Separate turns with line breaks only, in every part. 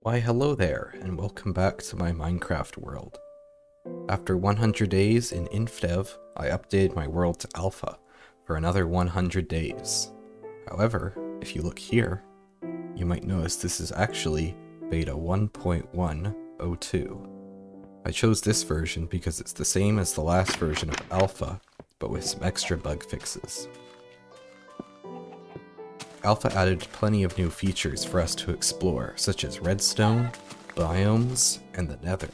Why hello there, and welcome back to my Minecraft world. After 100 days in InfDev, I updated my world to Alpha for another 100 days. However, if you look here, you might notice this is actually Beta 1.102. I chose this version because it's the same as the last version of Alpha, but with some extra bug fixes. Alpha added plenty of new features for us to explore, such as redstone, biomes, and the nether.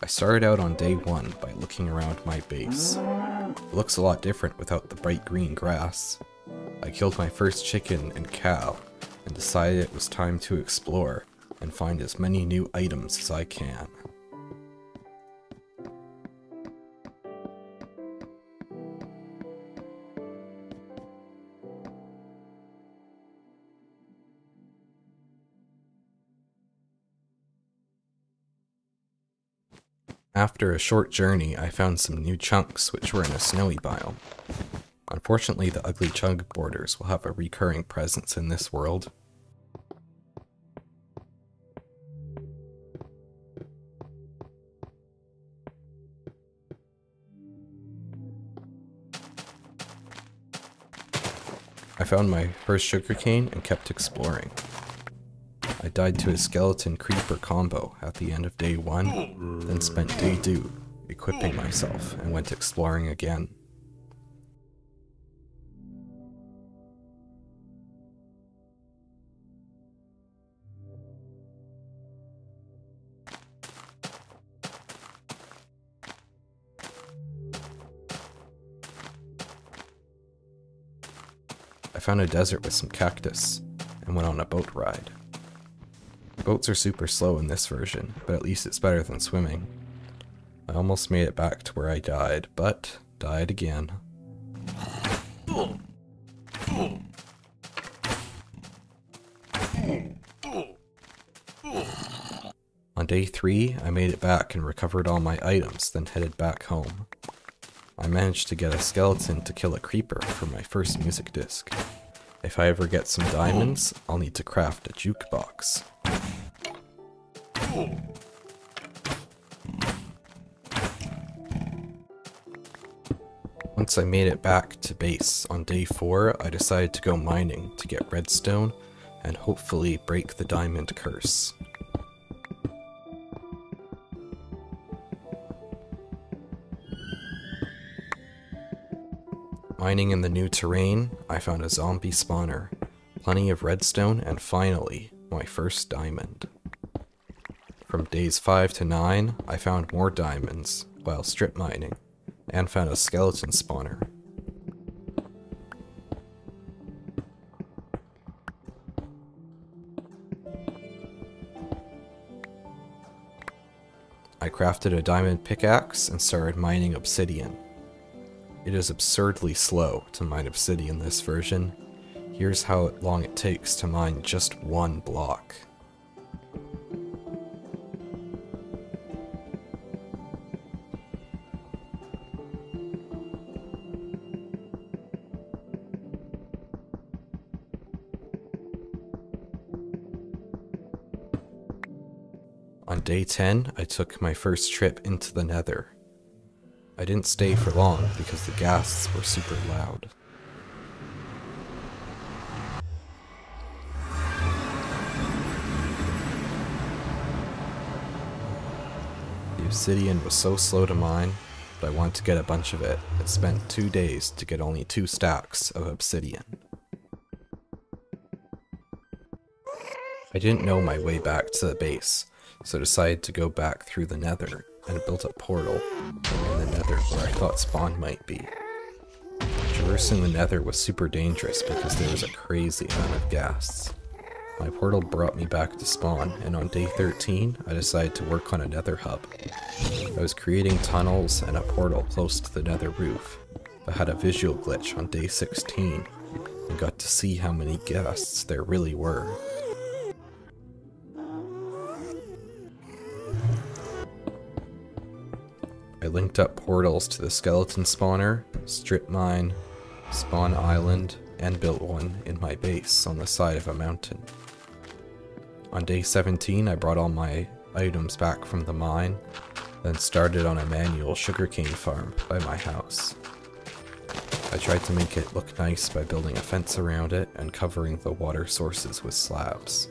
I started out on day 1 by looking around my base. It looks a lot different without the bright green grass. I killed my first chicken and cow, and decided it was time to explore and find as many new items as I can. After a short journey, I found some new chunks which were in a snowy biome. Unfortunately, the ugly chunk borders will have a recurring presence in this world. I found my first sugarcane and kept exploring. I died to a skeleton creeper combo at the end of day 1, then spent day 2 equipping myself and went exploring again. I found a desert with some cactus and went on a boat ride. Boats are super slow in this version, but at least it's better than swimming. I almost made it back to where I died, but died again. On day 3, I made it back and recovered all my items, then headed back home. I managed to get a skeleton to kill a creeper for my first music disc. If I ever get some diamonds, I'll need to craft a jukebox. Once I made it back to base on day 4, I decided to go mining to get redstone and hopefully break the diamond curse. Mining in the new terrain, I found a zombie spawner, plenty of redstone, and finally, my first diamond. From days 5 to 9, I found more diamonds while strip mining, and found a skeleton spawner. I crafted a diamond pickaxe and started mining obsidian. It is absurdly slow to mine obsidian this version. Here's how long it takes to mine just one block. On day 10, I took my first trip into the nether. I didn't stay for long because the ghasts were super loud. The obsidian was so slow to mine, but I wanted to get a bunch of it and spent 2 days to get only 2 stacks of obsidian. I didn't know my way back to the base, so decided to go back through the nether and built a portal in the nether where I thought spawn might be. Traversing the nether was super dangerous because there was a crazy amount of ghasts. My portal brought me back to spawn, and on day 13 I decided to work on a nether hub. I was creating tunnels and a portal close to the nether roof, but had a visual glitch on day 16 and got to see how many ghasts there really were. I linked up portals to the skeleton spawner, strip mine, spawn island, and built one in my base on the side of a mountain. On day 17, I brought all my items back from the mine, then started on a manual sugarcane farm by my house. I tried to make it look nice by building a fence around it and covering the water sources with slabs.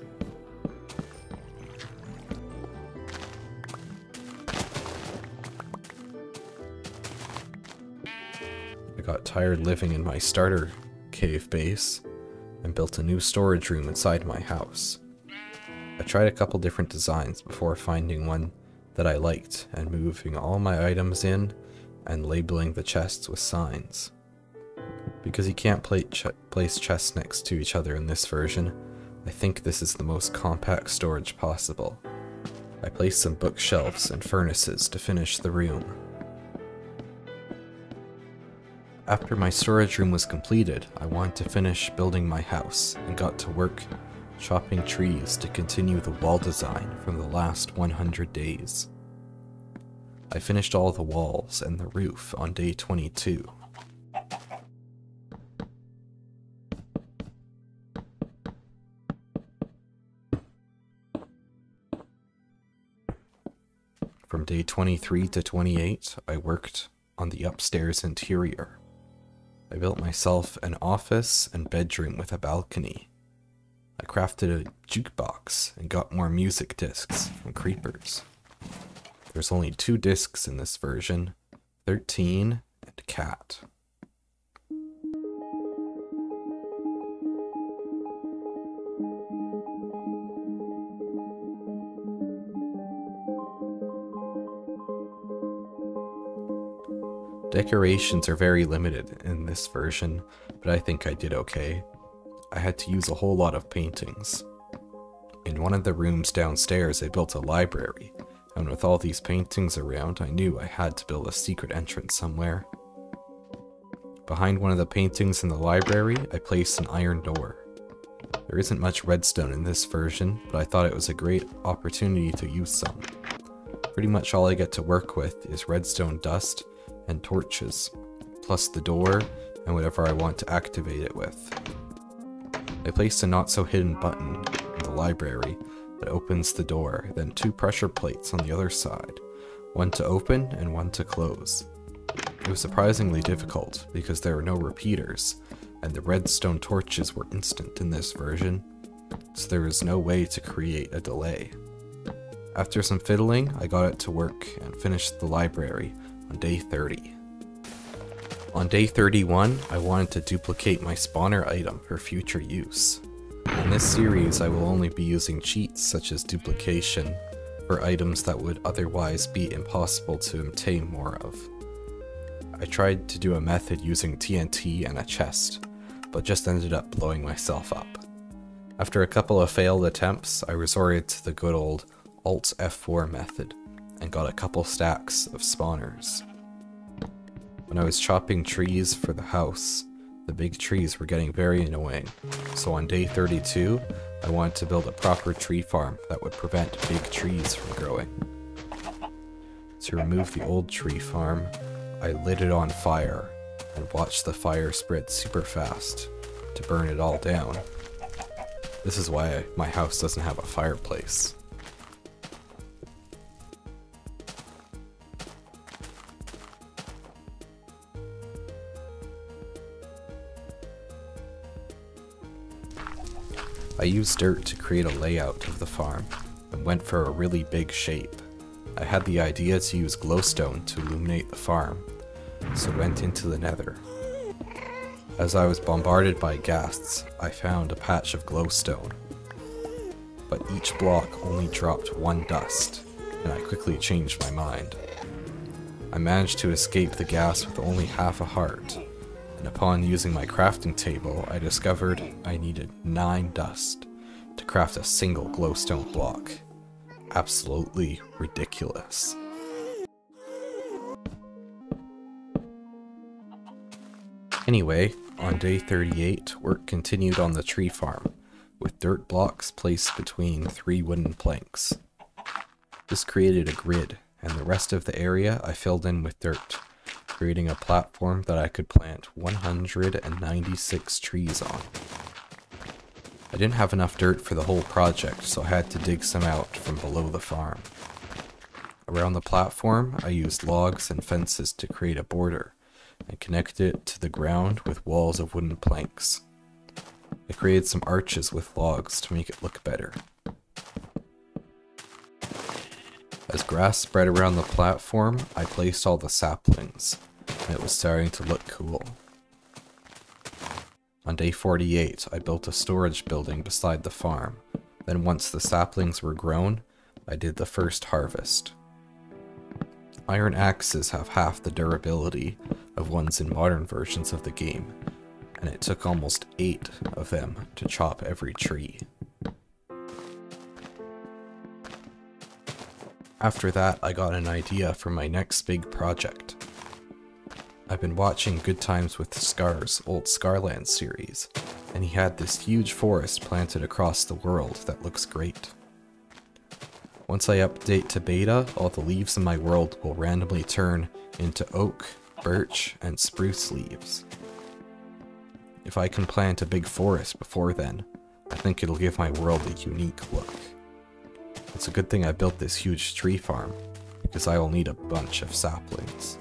I got tired living in my starter cave base and built a new storage room inside my house. I tried a couple different designs before finding one that I liked and moving all my items in and labeling the chests with signs. Because you can't place chests next to each other in this version, I think this is the most compact storage possible. I placed some bookshelves and furnaces to finish the room. After my storage room was completed, I wanted to finish building my house and got to work chopping trees to continue the wall design from the last 100 days. I finished all the walls and the roof on day 22. From day 23 to 28, I worked on the upstairs interior. I built myself an office and bedroom with a balcony. I crafted a jukebox and got more music discs from creepers. There's only 2 discs in this version, 13 and Cat. Decorations are very limited in this version, but I think I did okay. I had to use a whole lot of paintings. In one of the rooms downstairs I built a library, and with all these paintings around I knew I had to build a secret entrance somewhere. Behind one of the paintings in the library I placed an iron door. There isn't much redstone in this version, but I thought it was a great opportunity to use some. Pretty much all I get to work with is redstone dust and torches, plus the door and whatever I want to activate it with. I placed a not-so-hidden button in the library that opens the door, then 2 pressure plates on the other side, one to open and one to close. It was surprisingly difficult because there were no repeaters, and the redstone torches were instant in this version, so there was no way to create a delay. After some fiddling, I got it to work and finished the library on day 30. On day 31, I wanted to duplicate my spawner item for future use. In this series, I will only be using cheats such as duplication for items that would otherwise be impossible to obtain more of. I tried to do a method using TNT and a chest, but just ended up blowing myself up. After a couple of failed attempts, I resorted to the good old Alt F4 method and got a couple stacks of spawners. When I was chopping trees for the house, the big trees were getting very annoying, so on day 32, I wanted to build a proper tree farm that would prevent big trees from growing. To remove the old tree farm, I lit it on fire and watched the fire spread super fast to burn it all down. This is why my house doesn't have a fireplace. I used dirt to create a layout of the farm, and went for a really big shape. I had the idea to use glowstone to illuminate the farm, so went into the nether. As I was bombarded by ghasts, I found a patch of glowstone, but each block only dropped 1 dust, and I quickly changed my mind. I managed to escape the ghast with only half a heart, and upon using my crafting table, I discovered I needed 9 dust to craft a single glowstone block. Absolutely ridiculous. Anyway, on day 38, work continued on the tree farm, with dirt blocks placed between 3 wooden planks. This created a grid, and the rest of the area I filled in with dirt, creating a platform that I could plant 196 trees on. I didn't have enough dirt for the whole project, so I had to dig some out from below the farm. Around the platform, I used logs and fences to create a border, and connected it to the ground with walls of wooden planks. I created some arches with logs to make it look better. As grass spread around the platform, I placed all the saplings, and it was starting to look cool. On day 48, I built a storage building beside the farm. Then once the saplings were grown, I did the first harvest. Iron axes have half the durability of ones in modern versions of the game, and it took almost 8 of them to chop every tree. After that, I got an idea for my next big project. I've been watching Good Times with Scar's old Scarland series, and he had this huge forest planted across the world that looks great. Once I update to beta, all the leaves in my world will randomly turn into oak, birch, and spruce leaves. If I can plant a big forest before then, I think it'll give my world a unique look. It's a good thing I built this huge tree farm, because I will need a bunch of saplings.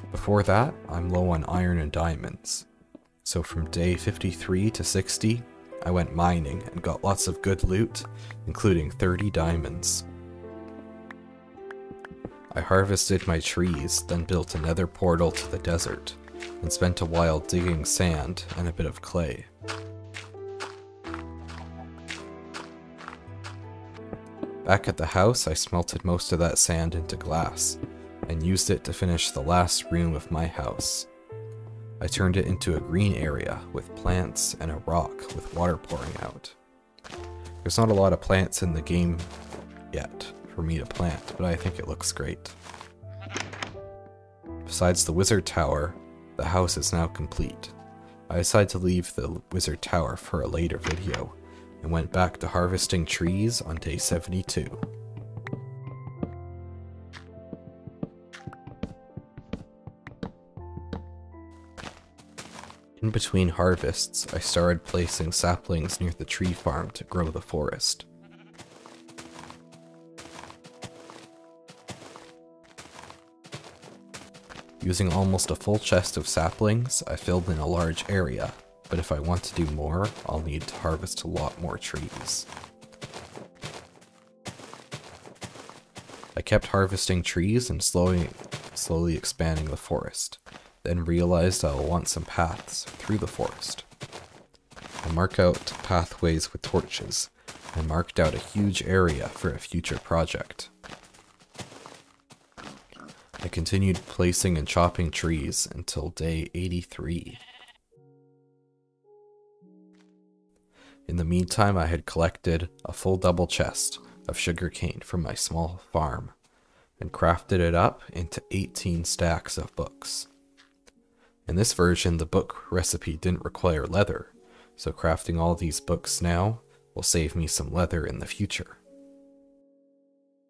Before that, I'm low on iron and diamonds, so from day 53 to 60, I went mining and got lots of good loot, including 30 diamonds. I harvested my trees, then built another portal to the desert, and spent a while digging sand and a bit of clay. Back at the house, I smelted most of that sand into glass, and used it to finish the last room of my house. I turned it into a green area with plants and a rock with water pouring out. There's not a lot of plants in the game yet for me to plant, but I think it looks great. Besides the wizard tower, the house is now complete. I decided to leave the wizard tower for a later video, and went back to harvesting trees on day 72. In between harvests, I started placing saplings near the tree farm to grow the forest. Using almost a full chest of saplings, I filled in a large area, but if I want to do more, I'll need to harvest a lot more trees. I kept harvesting trees and slowly expanding the forest, then realized I'll want some paths through the forest. I marked out pathways with torches, and marked out a huge area for a future project. I continued placing and chopping trees until day 83. In the meantime, I had collected a full double chest of sugarcane from my small farm, and crafted it up into 18 stacks of books. In this version, the book recipe didn't require leather, so crafting all these books now will save me some leather in the future.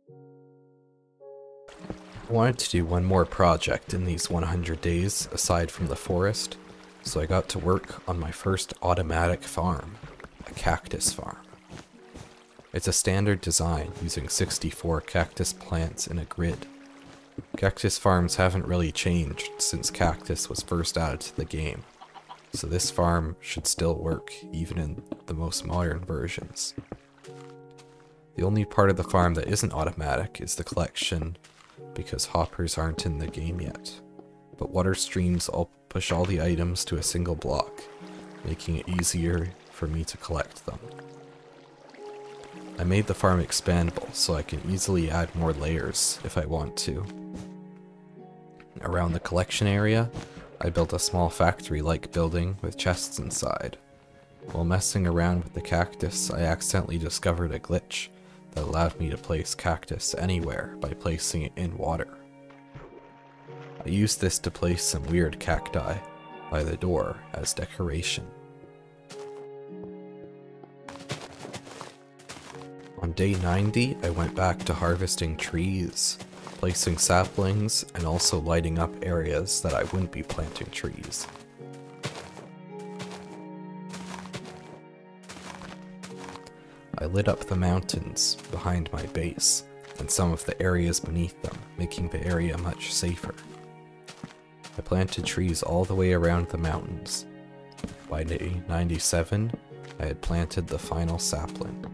I wanted to do one more project in these 100 days aside from the forest, so I got to work on my first automatic farm, a cactus farm. It's a standard design using 64 cactus plants in a grid. Cactus farms haven't really changed since cactus was first added to the game, so this farm should still work even in the most modern versions. The only part of the farm that isn't automatic is the collection, because hoppers aren't in the game yet, but water streams all push all the items to a single block, making it easier for me to collect them. I made the farm expandable so I can easily add more layers if I want to. Around the collection area, I built a small factory-like building with chests inside. While messing around with the cactus, I accidentally discovered a glitch that allowed me to place cactus anywhere by placing it in water. I used this to place some weird cacti by the door as decoration. On day 90, I went back to harvesting trees, placing saplings, and also lighting up areas that I wouldn't be planting trees. I lit up the mountains behind my base and some of the areas beneath them, making the area much safer. I planted trees all the way around the mountains. By day 97, I had planted the final sapling.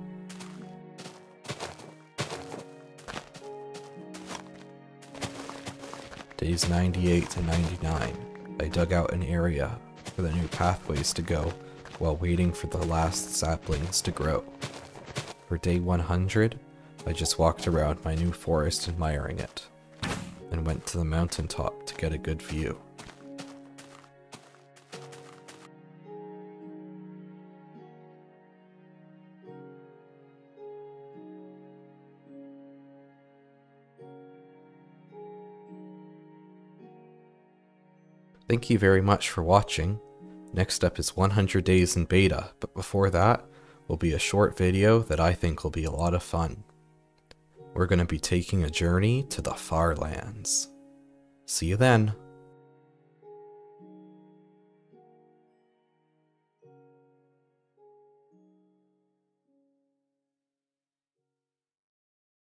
Days 98 to 99, I dug out an area for the new pathways to go while waiting for the last saplings to grow. For day 100, I just walked around my new forest admiring it, and went to the mountaintop to get a good view. Thank you very much for watching. Next up is 100 days in beta, but before that will be a short video that I think will be a lot of fun. We're going to be taking a journey to the far lands. See you then!